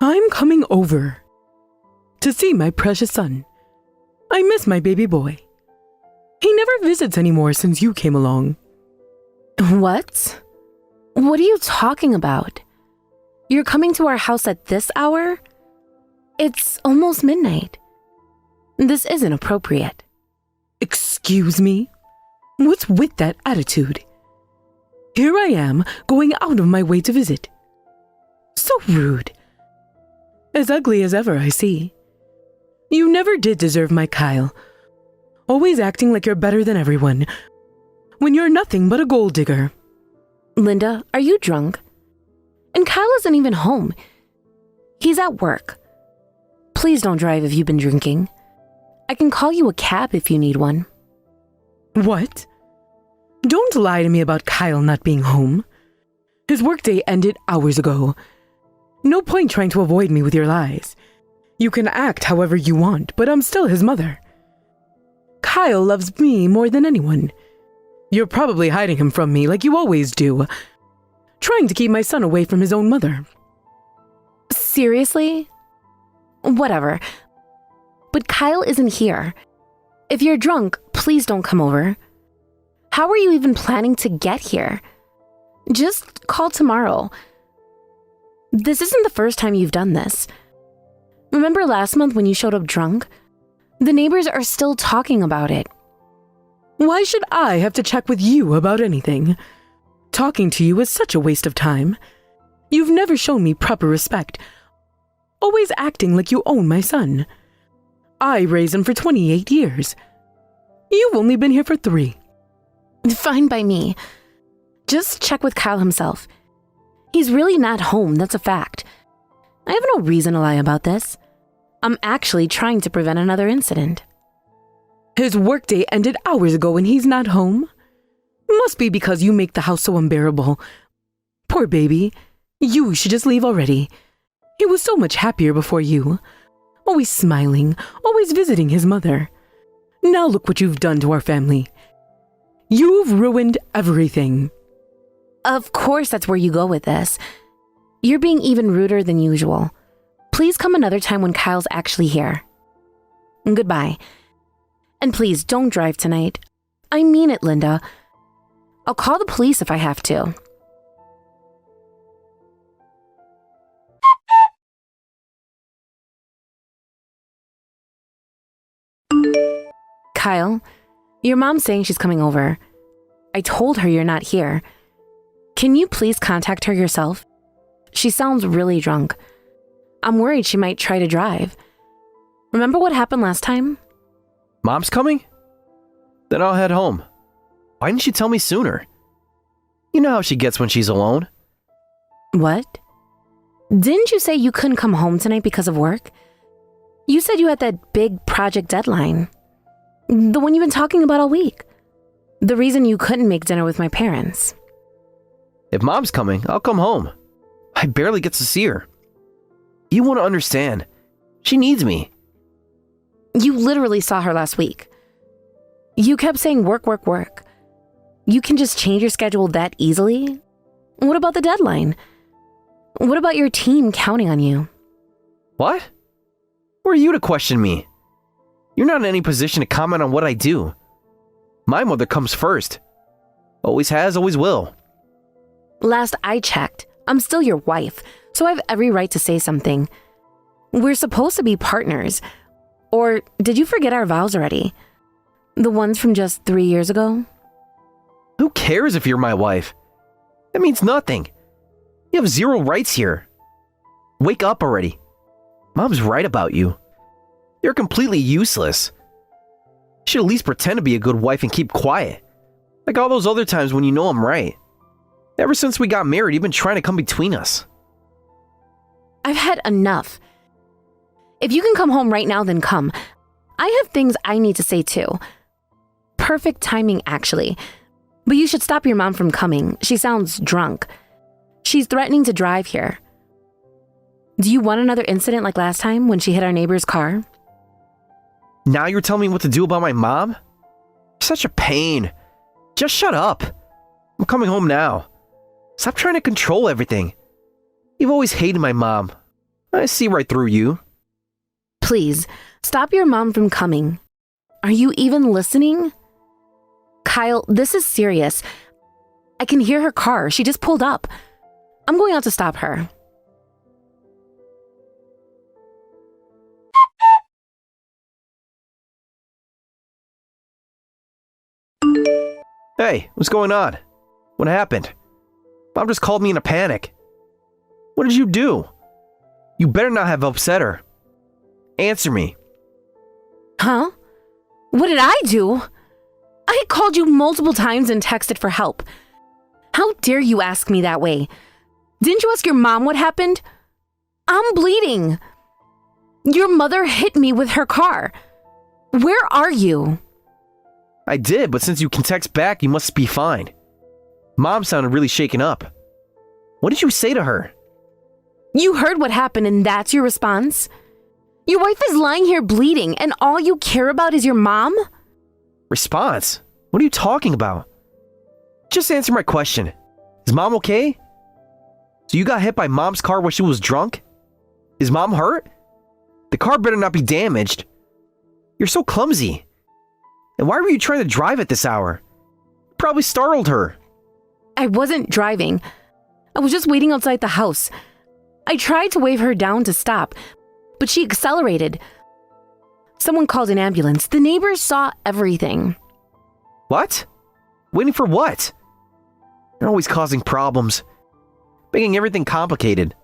I'm coming over to see my precious son. I miss my baby boy. He never visits anymore since you came along. What? What are you talking about? You're coming to our house at this hour? It's almost midnight. This isn't appropriate. Excuse me? What's with that attitude? Here I am, going out of my way to visit. So rude. As ugly as ever, I see. You never did deserve my Kyle. Always acting like you're better than everyone, when you're nothing but a gold digger. Linda, are you drunk? And Kyle isn't even home. He's at work. Please don't drive if you've been drinking. I can call you a cab if you need one. What? Don't lie to me about Kyle not being home. His workday ended hours ago. No point trying to avoid me with your lies. You can act however you want, but I'm still his mother. Kyle loves me more than anyone. You're probably hiding him from me like you always do, trying to keep my son away from his own mother. Seriously? Whatever. But Kyle isn't here. If you're drunk, please don't come over. How are you even planning to get here? Just call tomorrow. This isn't the first time you've done this. Remember last month when you showed up drunk? The neighbors are still talking about it. Why should I have to check with you about anything? Talking to you is such a waste of time. You've never shown me proper respect, always acting like you own my son. I raised him for 28 years. You've only been here for 3. Fine by me. Just check with Kyle himself. He's really not home, that's a fact. I have no reason to lie about this. I'm actually trying to prevent another incident. His workday ended hours ago and he's not home? Must be because you make the house so unbearable. Poor baby. You should just leave already. He was so much happier before you. Always smiling, always visiting his mother. Now look what you've done to our family. You've ruined everything. Of course that's where you go with this. You're being even ruder than usual. Please come another time when Kyle's actually here. Goodbye. And please don't drive tonight. I mean it, Linda. I'll call the police if I have to. Kyle, your mom's saying she's coming over. I told her you're not here. Can you please contact her yourself? She sounds really drunk. I'm worried she might try to drive. Remember what happened last time? Mom's coming? Then I'll head home. Why didn't you tell me sooner? You know how she gets when she's alone. What? Didn't you say you couldn't come home tonight because of work? You said you had that big project deadline. The one you've been talking about all week. The reason you couldn't make dinner with my parents. If Mom's coming, I'll come home. I barely get to see her. You want to understand. She needs me. You literally saw her last week. You kept saying work, work, work. You can just change your schedule that easily? What about the deadline? What about your team counting on you? What? Who are you to question me? You're not in any position to comment on what I do. My mother comes first. Always has, always will. Last I checked, I'm still your wife, so I have every right to say something. We're supposed to be partners. Or did you forget our vows already? The ones from just 3 years ago? Who cares if you're my wife? That means nothing. You have 0 rights here. Wake up already. Mom's right about you. You're completely useless. You should at least pretend to be a good wife and keep quiet. Like all those other times when you know I'm right. Ever since we got married, you've been trying to come between us. I've had enough. If you can come home right now, then come. I have things I need to say too. Perfect timing, actually. But you should stop your mom from coming. She sounds drunk. She's threatening to drive here. Do you want another incident like last time when she hit our neighbor's car? Now you're telling me what to do about my mom? You're such a pain. Just shut up. I'm coming home now. Stop trying to control everything. You've always hated my mom. I I see right through you. Please, stop your mom from coming. Are you even listening? Kyle, this is serious. I can hear her car. She just pulled up. I'm going out to stop her. Hey, what's going on? What happened? Mom just called me in a panic. What did you do? You better not have upset her. Answer me. Huh? What did I do? I called you multiple times and texted for help. How dare you ask me that way? Didn't you ask your mom what happened? I'm bleeding. Your mother hit me with her car. Where are you? I did, but since you can text back, you must be fine. Mom sounded really shaken up. What did you say to her? You heard what happened and that's your response? Your wife is lying here bleeding and all you care about is your mom? Response? What are you talking about? Just answer my question. Is Mom okay? So you got hit by Mom's car while she was drunk? Is Mom hurt? The car better not be damaged. You're so clumsy. And why were you trying to drive at this hour? Probably startled her. I wasn't driving. I was just waiting outside the house. I tried to wave her down to stop, but she accelerated. Someone called an ambulance. The neighbors saw everything. What? Waiting for what? You're always causing problems. Making everything complicated.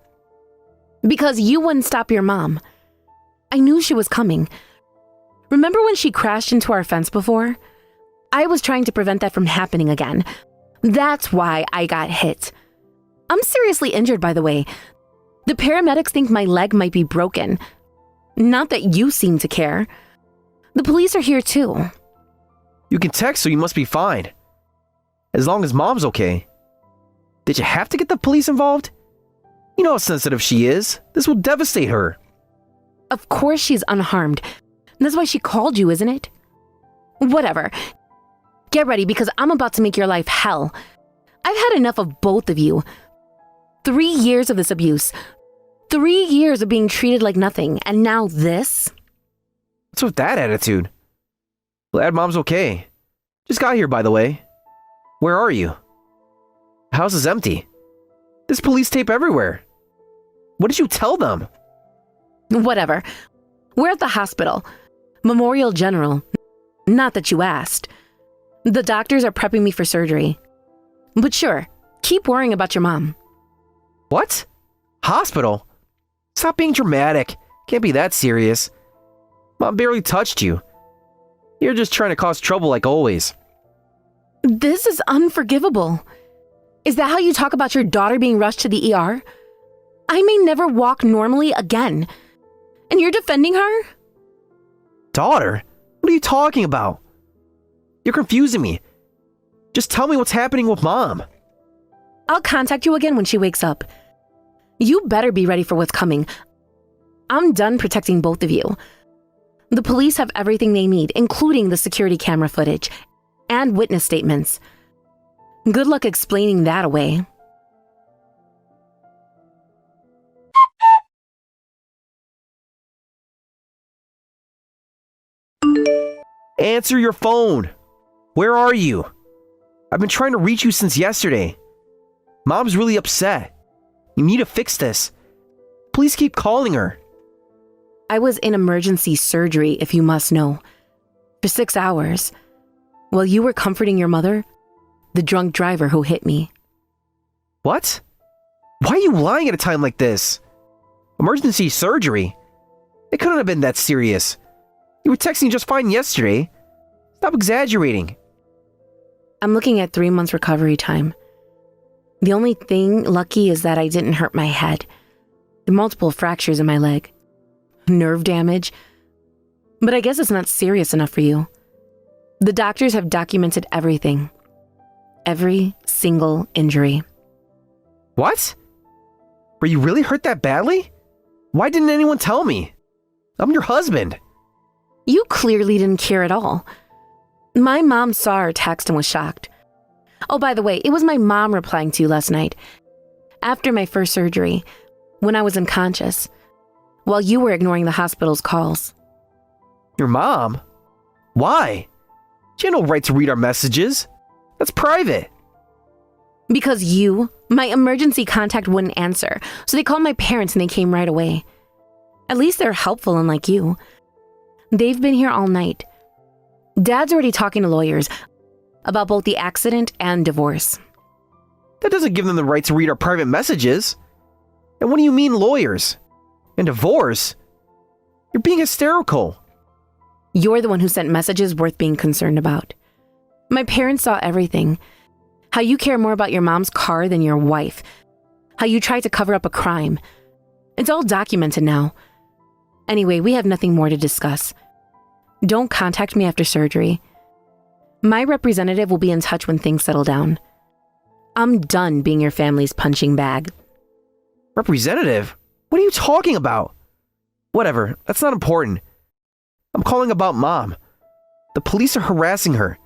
Because you wouldn't stop your mom. I knew she was coming. Remember when she crashed into our fence before? I was trying to prevent that from happening again. That's why I got hit. I'm seriously injured, by the way. The paramedics think my leg might be broken. Not that you seem to care. The police are here too. You can text, so you must be fine. As long as Mom's okay. Did you have to get the police involved? You know how sensitive she is. This will devastate her. Of course she's unharmed. That's why she called you, isn't it? Whatever. Get ready because I'm about to make your life hell. I've had enough of both of you. 3 years of this abuse. 3 years of being treated like nothing. And now this? What's with that attitude? Glad Mom's okay. Just got here, by the way. Where are you? The house is empty. There's police tape everywhere. What did you tell them? Whatever. We're at the hospital. Memorial General. Not that you asked. The doctors are prepping me for surgery. But sure, keep worrying about your mom. What? Hospital? Stop being dramatic. Can't be that serious. Mom barely touched you. You're just trying to cause trouble like always. This is unforgivable. Is that how you talk about your daughter being rushed to the ER? I may never walk normally again. And you're defending her? Daughter? What are you talking about? You're confusing me. Just tell me what's happening with Mom. I'll contact you again when she wakes up. You better be ready for what's coming. I'm done protecting both of you. The police have everything they need, including the security camera footage and witness statements. Good luck explaining that away. Answer your phone. Where are you? I've been trying to reach you since yesterday. Mom's really upset. You need to fix this. Please keep calling her. I was in emergency surgery, if you must know, for 6 hours, while you were comforting your mother, the drunk driver who hit me. What? Why are you lying at a time like this? Emergency surgery? It couldn't have been that serious. You were texting just fine yesterday. Stop exaggerating. I'm looking at 3 months recovery time. The only thing lucky is that I didn't hurt my head. There are multiple fractures in my leg. Nerve damage. But I guess it's not serious enough for you. The doctors have documented everything. Every single injury. What? Were you really hurt that badly? Why didn't anyone tell me? I'm your husband. You clearly didn't care at all. My mom saw our text and was shocked. Oh, by the way, it was my mom replying to you last night. After my first surgery, when I was unconscious. while you were ignoring the hospital's calls. Your mom? Why? She had no right to read our messages. That's private. Because you, my emergency contact, wouldn't answer, so they called my parents and they came right away. At least they're helpful, unlike you. They've been here all night. Dad's already talking to lawyers about both the accident and divorce. That doesn't give them the right to read our private messages. And what do you mean, lawyers? And divorce? You're being hysterical. You're the one who sent messages worth being concerned about. My parents saw everything. How you care more about your mom's car than your wife. How you tried to cover up a crime. It's all documented now. Anyway, we have nothing more to discuss. Don't contact me after surgery. My representative will be in touch when things settle down. I'm done being your family's punching bag. Representative? What are you talking about? Whatever, that's not important. I'm calling about Mom. The police are harassing her.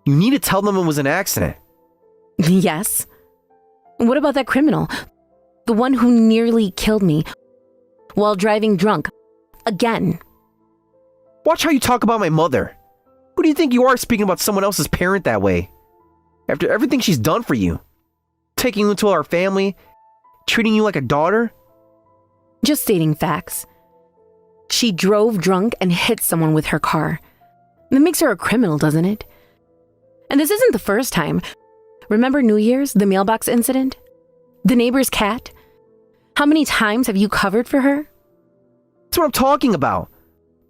You need to tell them it was an accident. Yes? What about that criminal? The one who nearly killed me while driving drunk. Again. Watch how you talk about my mother. Who do you think you are speaking about someone else's parent that way? After everything she's done for you. Taking you into our family. Treating you like a daughter. Just stating facts. She drove drunk and hit someone with her car. That makes her a criminal, doesn't it? And this isn't the first time. Remember New Year's, the mailbox incident? The neighbor's cat? How many times have you covered for her? That's what I'm talking about.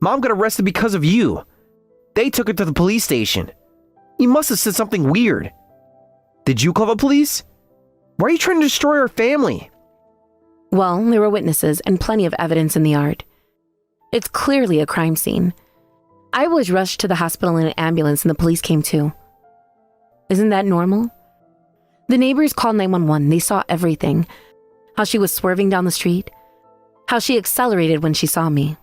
Mom got arrested because of you. They took her to the police station. You must have said something weird. Did you call the police? Why are you trying to destroy our family? Well, there were witnesses and plenty of evidence in the yard. It's clearly a crime scene. I was rushed to the hospital in an ambulance and the police came too. Isn't that normal? The neighbors called 911. They saw everything. How she was swerving down the street. How she accelerated when she saw me.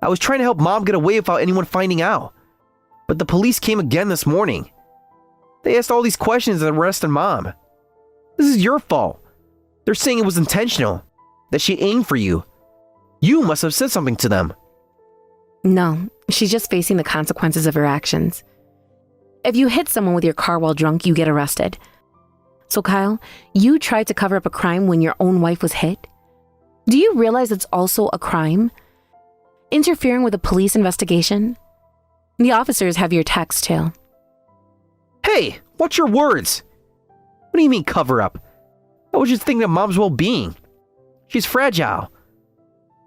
I was trying to help Mom get away without anyone finding out. But the police came again this morning. They asked all these questions and arrested Mom. This is your fault. They're saying it was intentional. That she aimed for you. You must have said something to them. No, she's just facing the consequences of her actions. If you hit someone with your car while drunk, you get arrested. So Kyle, you tried to cover up a crime when your own wife was hit? Do you realize it's also a crime? Interfering with a police investigation? The officers have your text too. Hey, watch your words. What do you mean cover up? I was just thinking of Mom's well-being. She's fragile.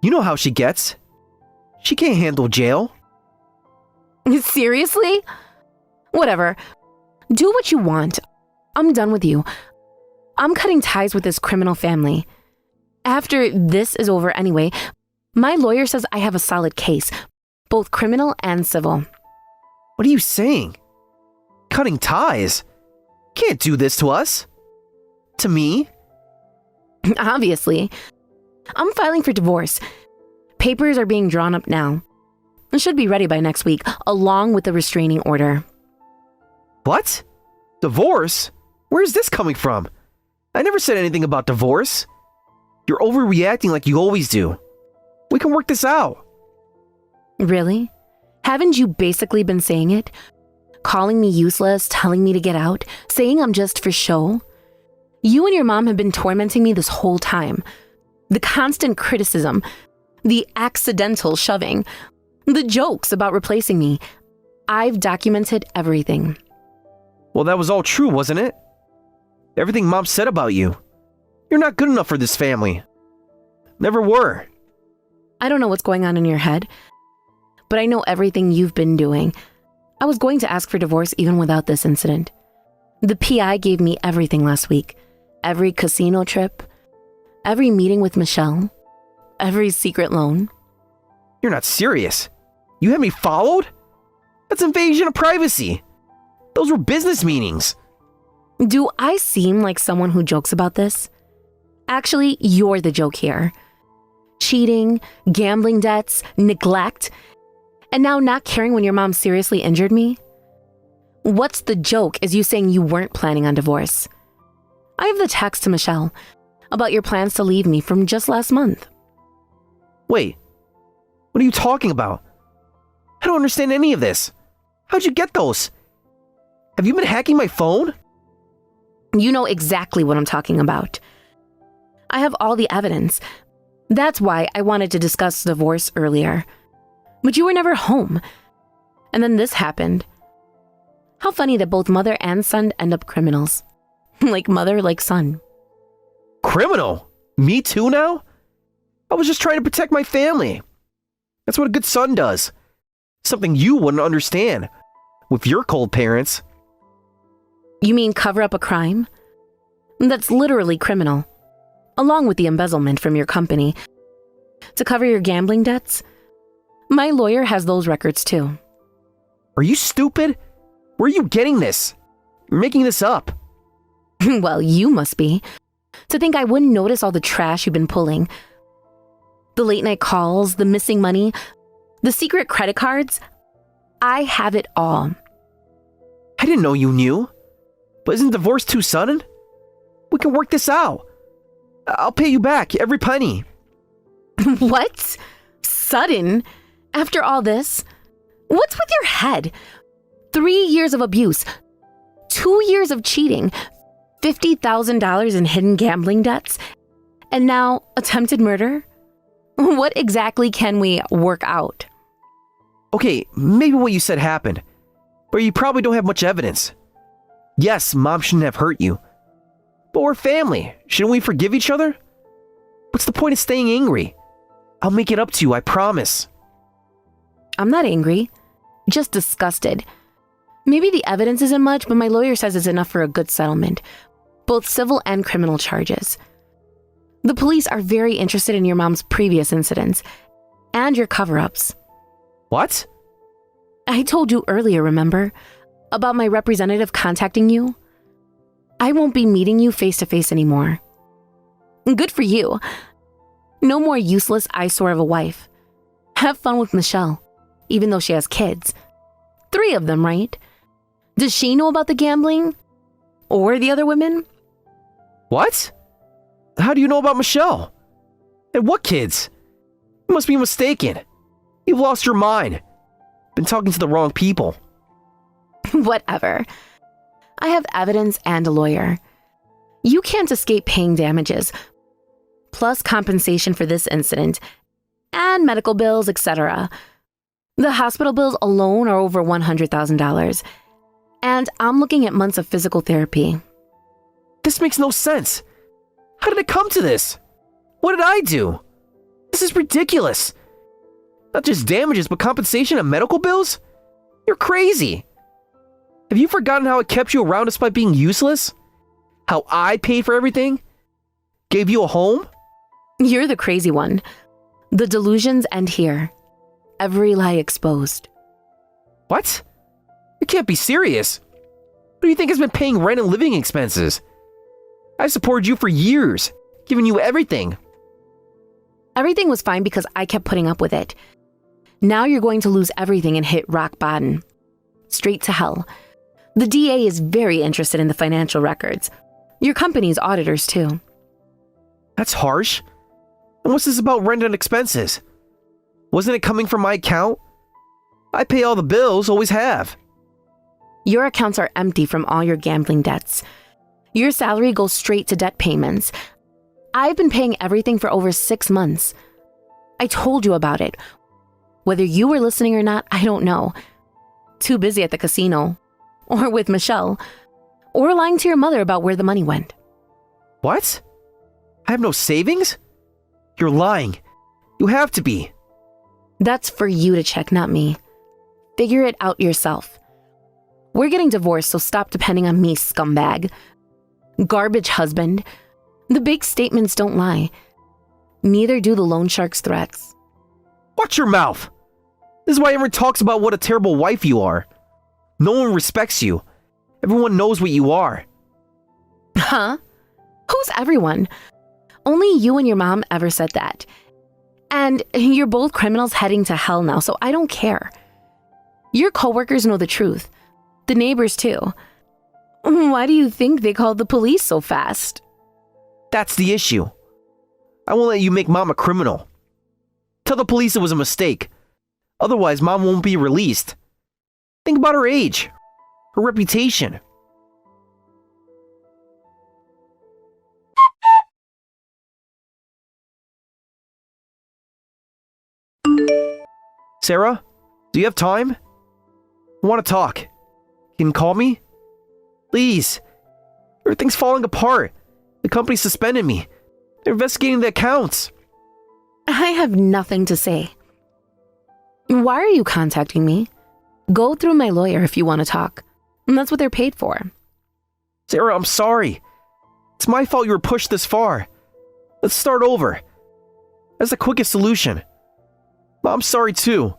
You know how she gets. She can't handle jail. Seriously? Whatever. Do what you want. I'm done with you. I'm cutting ties with this criminal family. After this is over anyway, my lawyer says I have a solid case, both criminal and civil. What are you saying? Cutting ties? Can't do this to us. To me? Obviously. I'm filing for divorce. Papers are being drawn up now. It should be ready by next week, along with the restraining order. What? Divorce? Where's this coming from? I never said anything about divorce. You're overreacting like you always do. We can work this out. Really? Haven't you basically been saying it? Calling me useless, telling me to get out, saying I'm just for show? You and your mom have been tormenting me this whole time. The constant criticism, the accidental shoving, the jokes about replacing me. I've documented everything. Well, that was all true, wasn't it? Everything Mom said about you. You're not good enough for this family. Never were. I don't know what's going on in your head, but I know everything you've been doing. I was going to ask for divorce even without this incident. The PI gave me everything last week. Every casino trip, every meeting with Michelle, every secret loan. You're not serious. You had me followed? That's invasion of privacy. Those were business meetings. Do I seem like someone who jokes about this? Actually, you're the joke here. Cheating, gambling debts, neglect, and now not caring when your mom seriously injured me? What's the joke is you saying you weren't planning on divorce? I have the text to Michelle about your plans to leave me from just last month. Wait, what are you talking about? I don't understand any of this. How'd you get those? Have you been hacking my phone? You know exactly what I'm talking about. I have all the evidence. That's why I wanted to discuss divorce earlier. But you were never home. And then this happened. How funny that both mother and son end up criminals. Like mother, like son. Criminal? Me too now? I was just trying to protect my family. That's what a good son does. Something you wouldn't understand with your cold parents. You mean cover up a crime? That's literally criminal. Along with the embezzlement from your company. To cover your gambling debts? My lawyer has those records too. Are you stupid? Where are you getting this? You're making this up. Well, you must be. To think I wouldn't notice all the trash you've been pulling. The late night calls, the missing money, the secret credit cards. I have it all. I didn't know you knew. But isn't divorce too sudden? We can work this out. I'll pay you back every penny. What? Sudden? After all this? What's with your head? 3 years of abuse, 2 years of cheating, $50,000 in hidden gambling debts, and now attempted murder? What exactly can we work out? Okay, maybe what you said happened, but you probably don't have much evidence. Yes, Mom shouldn't have hurt you. But we're family. Shouldn't we forgive each other? What's the point of staying angry? I'll make it up to you, I promise. I'm not angry, just disgusted. Maybe the evidence isn't much, but my lawyer says it's enough for a good settlement, both civil and criminal charges. The police are very interested in your mom's previous incidents and your cover-ups. What? I told you earlier, remember? About my representative contacting you? I won't be meeting you face-to-face anymore. Good for you. No more useless eyesore of a wife. Have fun with Michelle, even though she has kids. 3 of them, right? Does she know about the gambling? Or the other women? What? How do you know about Michelle? And what kids? You must be mistaken. You've lost your mind. Been talking to the wrong people. Whatever. I have evidence and a lawyer. You can't escape paying damages, plus compensation for this incident, and medical bills, etc. The hospital bills alone are over $100,000, and I'm looking at months of physical therapy. This makes no sense. How did it come to this? What did I do? This is ridiculous. Not just damages, but compensation and medical bills? You're crazy. Have you forgotten how it kept you around despite being useless? How I paid for everything? Gave you a home? You're the crazy one. The delusions end here. Every lie exposed. What? You can't be serious. Who do you think has been paying rent and living expenses? I supported you for years, giving you everything. Everything was fine because I kept putting up with it. Now you're going to lose everything and hit rock bottom. Straight to hell. The DA is very interested in the financial records. Your company's auditors, too. That's harsh. And what's this about rent and expenses? Wasn't it coming from my account? I pay all the bills, always have. Your accounts are empty from all your gambling debts. Your salary goes straight to debt payments. I've been paying everything for over 6 months. I told you about it. Whether you were listening or not, I don't know. Too busy at the casino, or with Michelle, or lying to your mother about where the money went. What? I have no savings? You're lying. You have to be. That's for you to check, not me. Figure it out yourself. We're getting divorced, so stop depending on me, scumbag. Garbage husband. The big statements don't lie. Neither do the loan shark's threats. Watch your mouth. This is why everyone talks about what a terrible wife you are. No one respects you. Everyone knows what you are. Huh? Who's everyone? Only you and your mom ever said that. And you're both criminals heading to hell now, so I don't care. Your coworkers know the truth. The neighbors too. Why do you think they called the police so fast? That's the issue. I won't let you make Mom a criminal. Tell the police it was a mistake. Otherwise, Mom won't be released. Think about her age, her reputation. Sarah, do you have time? I want to talk. Can you call me? Please. Everything's falling apart. The company suspended me. They're investigating the accounts. I have nothing to say. Why are you contacting me? Go through my lawyer if you want to talk. And that's what they're paid for. Sarah, I'm sorry. It's my fault you were pushed this far. Let's start over. That's the quickest solution. Mom's sorry too.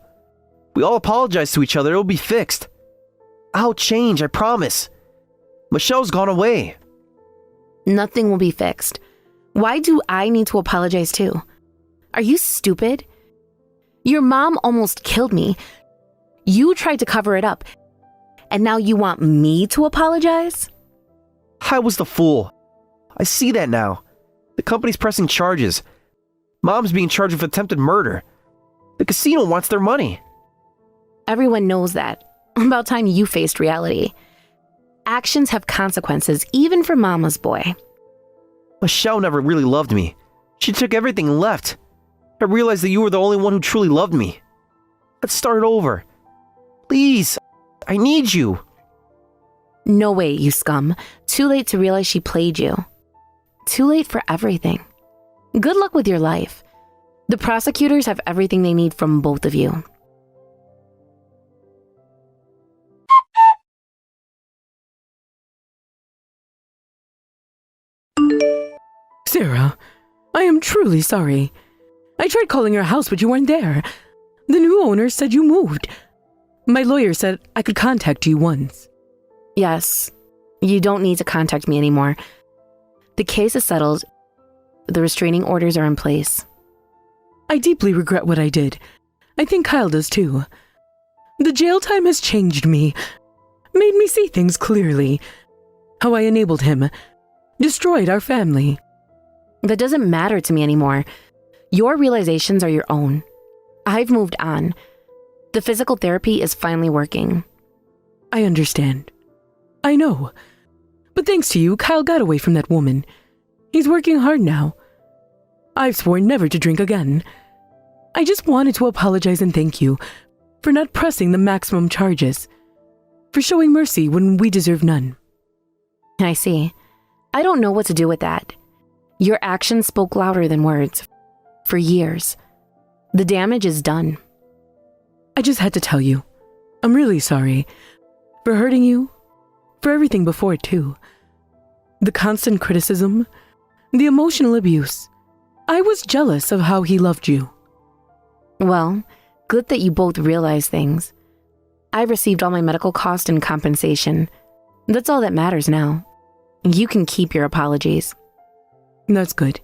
We all apologize to each other. It'll be fixed. I'll change, I promise. Michelle's gone away. Nothing will be fixed. Why do I need to apologize too? Are you stupid? Your mom almost killed me. You tried to cover it up. And now you want me to apologize? I was the fool. I see that now. The company's pressing charges. Mom's being charged with attempted murder. The casino wants their money. Everyone knows that. About time you faced reality. Actions have consequences, even for Mama's boy. Michelle never really loved me. She took everything and left. I realized that you were the only one who truly loved me. Let's start over. Please, I need you. No way, you scum. Too late to realize she played you. Too late for everything. Good luck with your life. The prosecutors have everything they need from both of you. Sarah, I am truly sorry. I tried calling your house, but you weren't there. The new owner said you moved. My lawyer said I could contact you once. Yes, you don't need to contact me anymore. The case is settled. The restraining orders are in place. I deeply regret what I did. I think Kyle does too. The jail time has changed me, made me see things clearly. How I enabled him, destroyed our family. That doesn't matter to me anymore. Your realizations are your own. I've moved on. The physical therapy is finally working. I understand. I know. But thanks to you, Kyle got away from that woman. He's working hard now. I've sworn never to drink again. I just wanted to apologize and thank you for not pressing the maximum charges, for showing mercy when we deserve none. I see. I don't know what to do with that. Your actions spoke louder than words. For years. The damage is done. I just had to tell you. I'm really sorry. For hurting you. For everything before it too. The constant criticism. The emotional abuse. I was jealous of how he loved you. Well, good that you both realize things. I received all my medical cost and compensation. That's all that matters now. You can keep your apologies. That's good.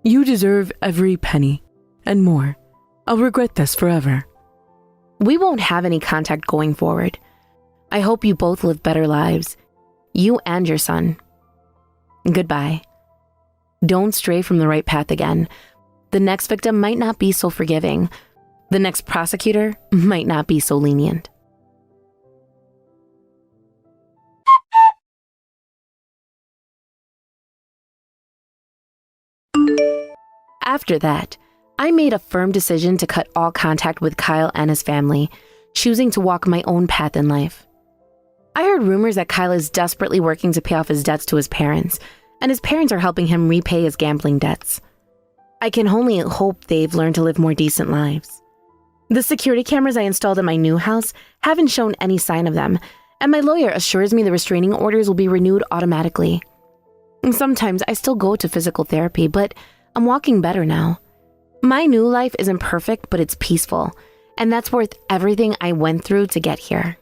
You deserve every penny, and more. I'll regret this forever. We won't have any contact going forward. I hope you both live better lives. You and your son. Goodbye. Don't stray from the right path again. The next victim might not be so forgiving. The next prosecutor might not be so lenient. After that, I made a firm decision to cut all contact with Kyle and his family, choosing to walk my own path in life. I heard rumors that Kyle is desperately working to pay off his debts to his parents, and his parents are helping him repay his gambling debts. I can only hope they've learned to live more decent lives. The security cameras I installed in my new house haven't shown any sign of them, and my lawyer assures me the restraining orders will be renewed automatically. Sometimes I still go to physical therapy, but I'm walking better now. My new life isn't perfect, but it's peaceful, and that's worth everything I went through to get here.